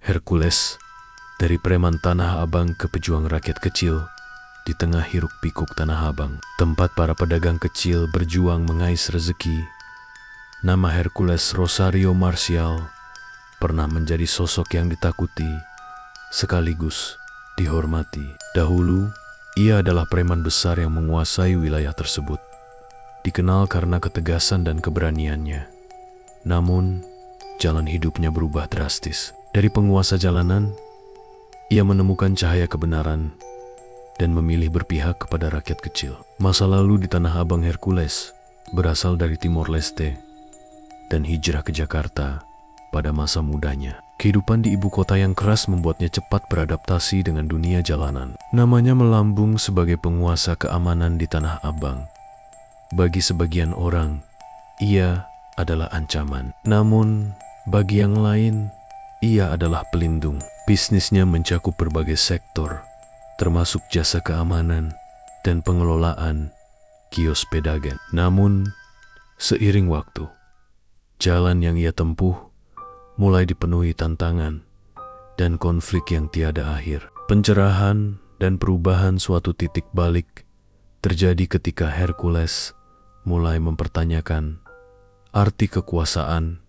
Hercules, dari preman Tanah Abang ke pejuang rakyat kecil, di tengah hiruk-pikuk Tanah Abang, tempat para pedagang kecil berjuang mengais rezeki, nama Hercules Rosario Marcial pernah menjadi sosok yang ditakuti, sekaligus dihormati. Dahulu, ia adalah preman besar yang menguasai wilayah tersebut, dikenal karena ketegasan dan keberaniannya. Namun, jalan hidupnya berubah drastis. Dari penguasa jalanan, ia menemukan cahaya kebenaran dan memilih berpihak kepada rakyat kecil. Masa lalu di Tanah Abang Hercules berasal dari Timor Leste dan hijrah ke Jakarta pada masa mudanya. Kehidupan di ibu kota yang keras membuatnya cepat beradaptasi dengan dunia jalanan. Namanya melambung sebagai penguasa keamanan di Tanah Abang. Bagi sebagian orang, ia adalah ancaman. Namun, bagi yang lain, ia adalah pelindung. Bisnisnya mencakup berbagai sektor, termasuk jasa keamanan dan pengelolaan kios pedagang. Namun, seiring waktu, jalan yang ia tempuh mulai dipenuhi tantangan dan konflik yang tiada akhir. Pencerahan dan perubahan suatu titik balik terjadi ketika Hercules mulai mempertanyakan arti kekuasaan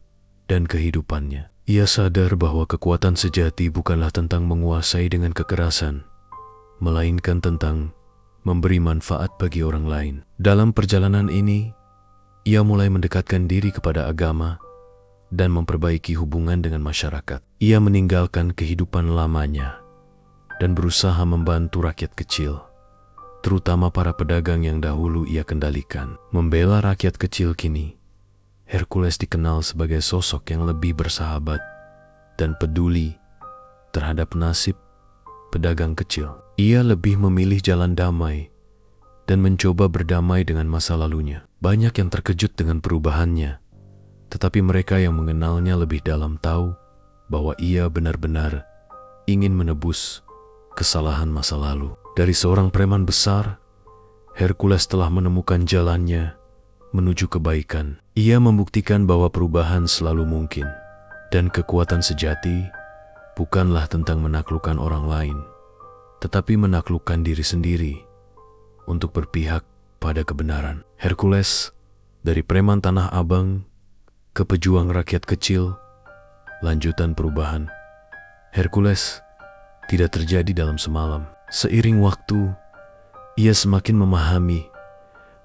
dan kehidupannya. Ia sadar bahwa kekuatan sejati bukanlah tentang menguasai dengan kekerasan, melainkan tentang memberi manfaat bagi orang lain. Dalam perjalanan ini, ia mulai mendekatkan diri kepada agama dan memperbaiki hubungan dengan masyarakat. Ia meninggalkan kehidupan lamanya dan berusaha membantu rakyat kecil, terutama para pedagang yang dahulu ia kendalikan. Membela rakyat kecil kini, Hercules dikenal sebagai sosok yang lebih bersahabat dan peduli terhadap nasib pedagang kecil. Ia lebih memilih jalan damai dan mencoba berdamai dengan masa lalunya. Banyak yang terkejut dengan perubahannya, tetapi mereka yang mengenalnya lebih dalam tahu bahwa ia benar-benar ingin menebus kesalahan masa lalu. Dari seorang preman besar, Hercules telah menemukan jalannya menuju kebaikan. Ia membuktikan bahwa perubahan selalu mungkin, dan kekuatan sejati bukanlah tentang menaklukkan orang lain, tetapi menaklukkan diri sendiri untuk berpihak pada kebenaran. Hercules, dari preman Tanah Abang ke pejuang rakyat kecil, lanjutan perubahan. Hercules tidak terjadi dalam semalam. Seiring waktu, ia semakin memahami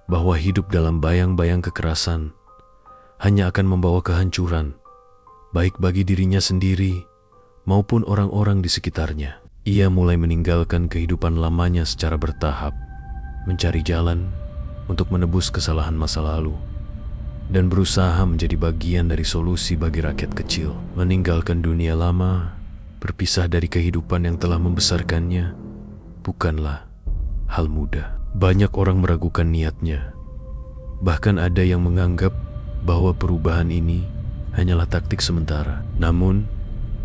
bahwa hidup dalam bayang-bayang kekerasan hanya akan membawa kehancuran, baik bagi dirinya sendiri maupun orang-orang di sekitarnya. Ia mulai meninggalkan kehidupan lamanya secara bertahap, mencari jalan untuk menebus kesalahan masa lalu, dan berusaha menjadi bagian dari solusi bagi rakyat kecil. Meninggalkan dunia lama, berpisah dari kehidupan yang telah membesarkannya, bukanlah hal mudah. Banyak orang meragukan niatnya. Bahkan ada yang menganggap bahwa perubahan ini hanyalah taktik sementara. Namun,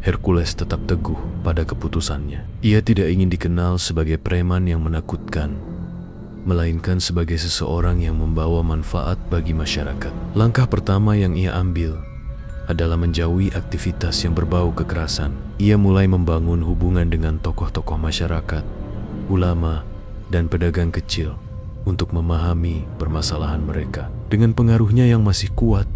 Hercules tetap teguh pada keputusannya. Ia tidak ingin dikenal sebagai preman yang menakutkan, melainkan sebagai seseorang yang membawa manfaat bagi masyarakat. Langkah pertama yang ia ambil adalah menjauhi aktivitas yang berbau kekerasan. Ia mulai membangun hubungan dengan tokoh-tokoh masyarakat, ulama, dan pedagang kecil untuk memahami permasalahan mereka. Dengan pengaruhnya yang masih kuat,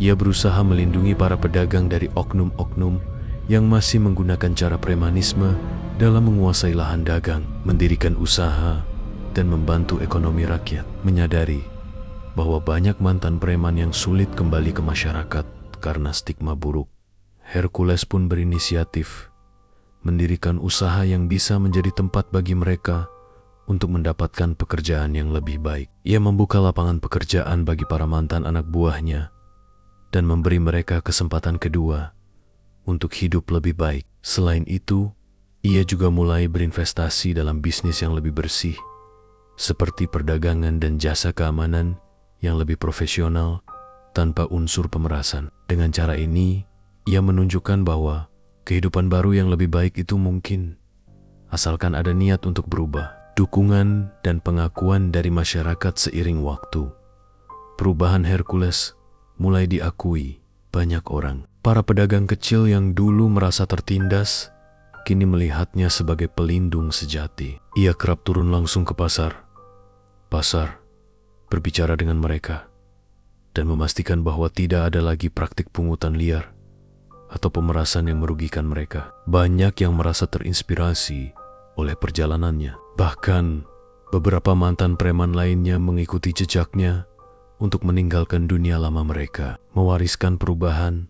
ia berusaha melindungi para pedagang dari oknum-oknum yang masih menggunakan cara premanisme dalam menguasai lahan dagang, mendirikan usaha, dan membantu ekonomi rakyat. Menyadari bahwa banyak mantan preman yang sulit kembali ke masyarakat karena stigma buruk, Hercules pun berinisiatif mendirikan usaha yang bisa menjadi tempat bagi mereka untuk mendapatkan pekerjaan yang lebih baik. Ia membuka lapangan pekerjaan bagi para mantan anak buahnya dan memberi mereka kesempatan kedua untuk hidup lebih baik. Selain itu, ia juga mulai berinvestasi dalam bisnis yang lebih bersih, seperti perdagangan dan jasa keamanan yang lebih profesional tanpa unsur pemerasan. Dengan cara ini, ia menunjukkan bahwa kehidupan baru yang lebih baik itu mungkin, asalkan ada niat untuk berubah. Dukungan dan pengakuan dari masyarakat seiring waktu, perubahan Hercules mulai diakui banyak orang. Para pedagang kecil yang dulu merasa tertindas, kini melihatnya sebagai pelindung sejati. Ia kerap turun langsung ke pasar, berbicara dengan mereka, dan memastikan bahwa tidak ada lagi praktik pungutan liar atau pemerasan yang merugikan mereka. Banyak yang merasa terinspirasi oleh perjalanannya. Bahkan, beberapa mantan preman lainnya mengikuti jejaknya untuk meninggalkan dunia lama mereka, mewariskan perubahan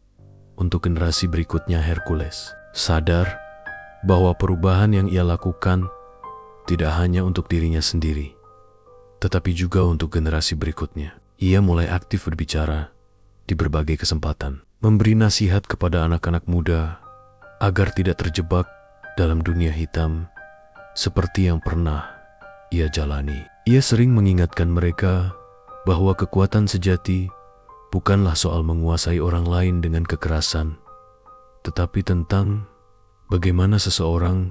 untuk generasi berikutnya. Hercules sadar bahwa perubahan yang ia lakukan tidak hanya untuk dirinya sendiri, tetapi juga untuk generasi berikutnya. Ia mulai aktif berbicara di berbagai kesempatan, memberi nasihat kepada anak-anak muda agar tidak terjebak dalam dunia hitam seperti yang pernah ia jalani. Ia sering mengingatkan mereka bahwa kekuatan sejati bukanlah soal menguasai orang lain dengan kekerasan, tetapi tentang bagaimana seseorang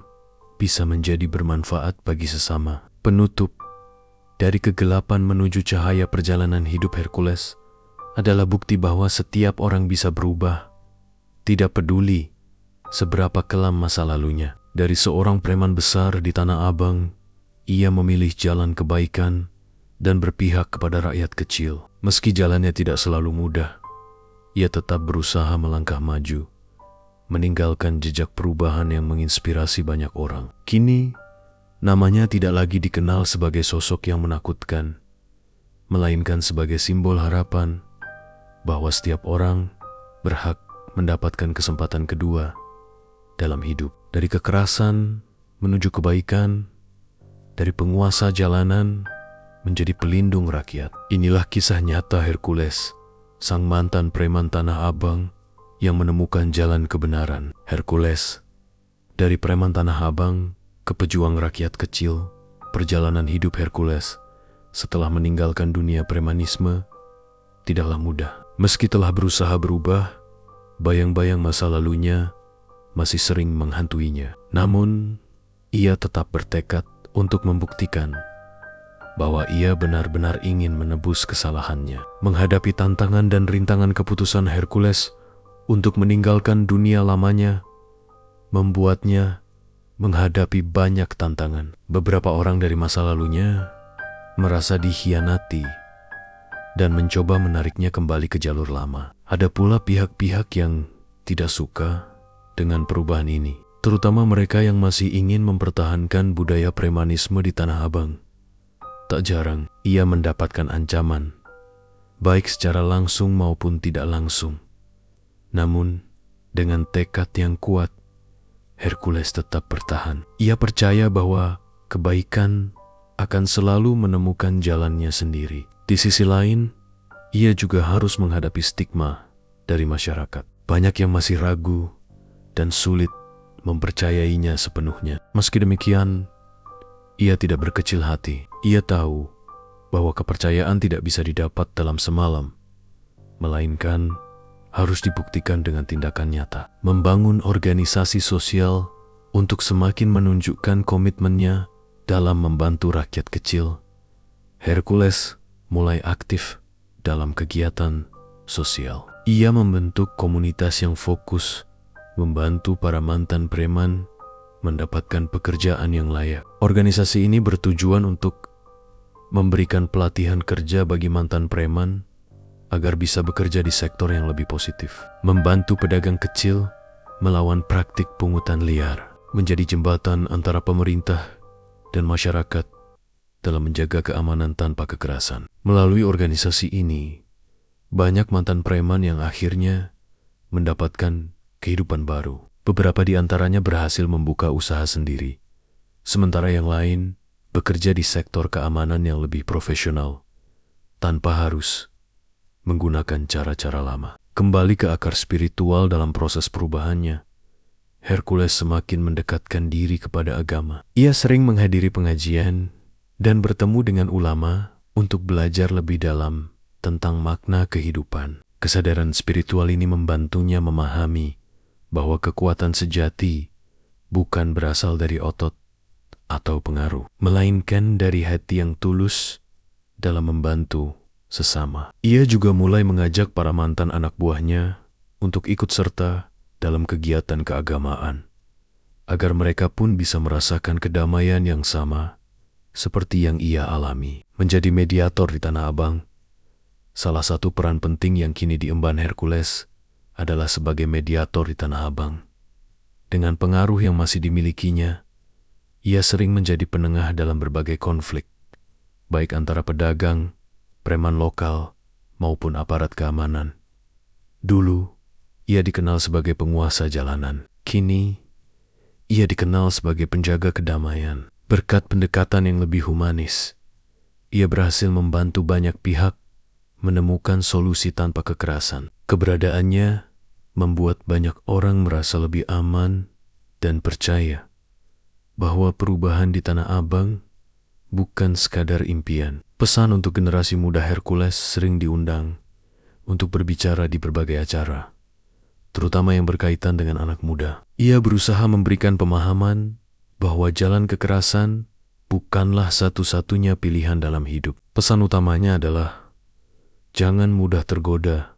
bisa menjadi bermanfaat bagi sesama. Penutup, dari kegelapan menuju cahaya perjalanan hidup Hercules adalah bukti bahwa setiap orang bisa berubah, tidak peduli seberapa kelam masa lalunya. Dari seorang preman besar di Tanah Abang, ia memilih jalan kebaikan dan berpihak kepada rakyat kecil. Meski jalannya tidak selalu mudah, ia tetap berusaha melangkah maju, meninggalkan jejak perubahan yang menginspirasi banyak orang. Kini, namanya tidak lagi dikenal sebagai sosok yang menakutkan, melainkan sebagai simbol harapan bahwa setiap orang berhak mendapatkan kesempatan kedua dalam hidup. Dari kekerasan menuju kebaikan, dari penguasa jalanan menjadi pelindung rakyat. Inilah kisah nyata Hercules, sang mantan preman Tanah Abang yang menemukan jalan kebenaran. Hercules, dari preman Tanah Abang ke pejuang rakyat kecil. Perjalanan hidup Hercules setelah meninggalkan dunia premanisme tidaklah mudah. Meski telah berusaha berubah, bayang-bayang masa lalunya masih sering menghantuinya. Namun, ia tetap bertekad untuk membuktikan bahwa ia benar-benar ingin menebus kesalahannya. Menghadapi tantangan dan rintangan, keputusan Hercules untuk meninggalkan dunia lamanya membuatnya menghadapi banyak tantangan. Beberapa orang dari masa lalunya merasa dikhianati dan mencoba menariknya kembali ke jalur lama. Ada pula pihak-pihak yang tidak suka dengan perubahan ini, terutama mereka yang masih ingin mempertahankan budaya premanisme di Tanah Abang. Tak jarang ia mendapatkan ancaman, baik secara langsung maupun tidak langsung. Namun, dengan tekad yang kuat, Hercules tetap bertahan. Ia percaya bahwa kebaikan akan selalu menemukan jalannya sendiri. Di sisi lain, ia juga harus menghadapi stigma dari masyarakat. Banyak yang masih ragu dan sulit mempercayainya sepenuhnya. Meski demikian, ia tidak berkecil hati. Ia tahu bahwa kepercayaan tidak bisa didapat dalam semalam, melainkan harus dibuktikan dengan tindakan nyata. Membangun organisasi sosial untuk semakin menunjukkan komitmennya dalam membantu rakyat kecil, Hercules mulai aktif dalam kegiatan sosial. Ia membentuk komunitas yang fokus membantu para mantan preman mendapatkan pekerjaan yang layak. Organisasi ini bertujuan untuk memberikan pelatihan kerja bagi mantan preman agar bisa bekerja di sektor yang lebih positif. Membantu pedagang kecil melawan praktik pungutan liar, menjadi jembatan antara pemerintah dan masyarakat dalam menjaga keamanan tanpa kekerasan. Melalui organisasi ini, banyak mantan preman yang akhirnya mendapatkan kehidupan baru. Beberapa di antaranya berhasil membuka usaha sendiri, sementara yang lain bekerja di sektor keamanan yang lebih profesional, tanpa harus menggunakan cara-cara lama. Kembali ke akar spiritual dalam proses perubahannya, Hercules semakin mendekatkan diri kepada agama. Ia sering menghadiri pengajian dan bertemu dengan ulama untuk belajar lebih dalam tentang makna kehidupan. Kesadaran spiritual ini membantunya memahami bahwa kekuatan sejati bukan berasal dari otot atau pengaruh, melainkan dari hati yang tulus dalam membantu sesama. Ia juga mulai mengajak para mantan anak buahnya untuk ikut serta dalam kegiatan keagamaan, agar mereka pun bisa merasakan kedamaian yang sama seperti yang ia alami. Menjadi mediator di Tanah Abang, salah satu peran penting yang kini diemban Hercules adalah sebagai mediator di Tanah Abang. Dengan pengaruh yang masih dimilikinya, ia sering menjadi penengah dalam berbagai konflik, baik antara pedagang, preman lokal, maupun aparat keamanan. Dulu, ia dikenal sebagai penguasa jalanan. Kini, ia dikenal sebagai penjaga kedamaian. Berkat pendekatan yang lebih humanis, ia berhasil membantu banyak pihak menemukan solusi tanpa kekerasan. Keberadaannya membuat banyak orang merasa lebih aman dan percaya bahwa perubahan di Tanah Abang bukan sekadar impian. Pesan untuk generasi muda Hercules sering diundang untuk berbicara di berbagai acara, terutama yang berkaitan dengan anak muda. Ia berusaha memberikan pemahaman bahwa jalan kekerasan bukanlah satu-satunya pilihan dalam hidup. Pesan utamanya adalah jangan mudah tergoda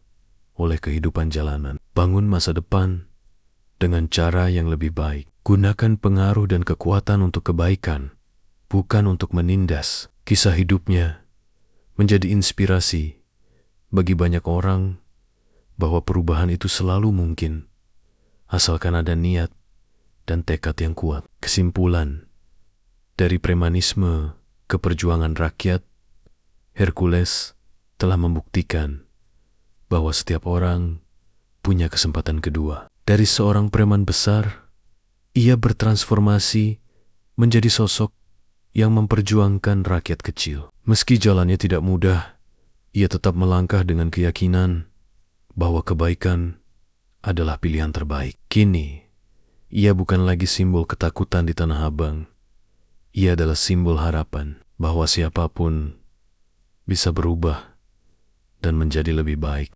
oleh kehidupan jalanan. Bangun masa depan dengan cara yang lebih baik. Gunakan pengaruh dan kekuatan untuk kebaikan, bukan untuk menindas. Kisah hidupnya menjadi inspirasi bagi banyak orang bahwa perubahan itu selalu mungkin, asalkan ada niat dan tekad yang kuat. Kesimpulan, dari premanisme ke perjuangan rakyat, Hercules telah membuktikan bahwa setiap orang punya kesempatan kedua. Dari seorang preman besar, ia bertransformasi menjadi sosok yang memperjuangkan rakyat kecil. Meski jalannya tidak mudah, ia tetap melangkah dengan keyakinan bahwa kebaikan adalah pilihan terbaik. Kini, ia bukan lagi simbol ketakutan di Tanah Abang. Ia adalah simbol harapan bahwa siapapun bisa berubah dan menjadi lebih baik.